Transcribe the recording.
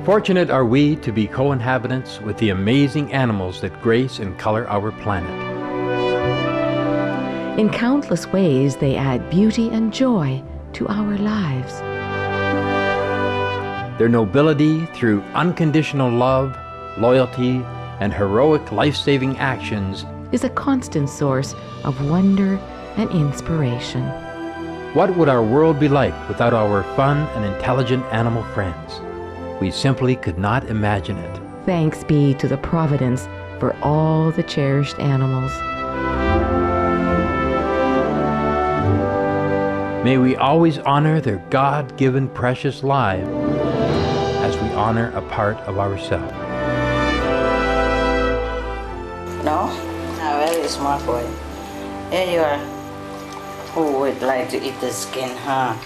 Fortunate are we to be co-inhabitants with the amazing animals that grace and color our planet. In countless ways, they add beauty and joy to our lives. Their nobility through unconditional love, loyalty, and heroic life-saving actions is a constant source of wonder and inspiration. What would our world be like without our fun and intelligent animal friends? We simply could not imagine it. Thanks be to the Providence for all the cherished animals. May we always honor their God-given precious lives as we honor a part of ourselves. No? A very smart boy. Here you are. Who would like to eat the skin, huh?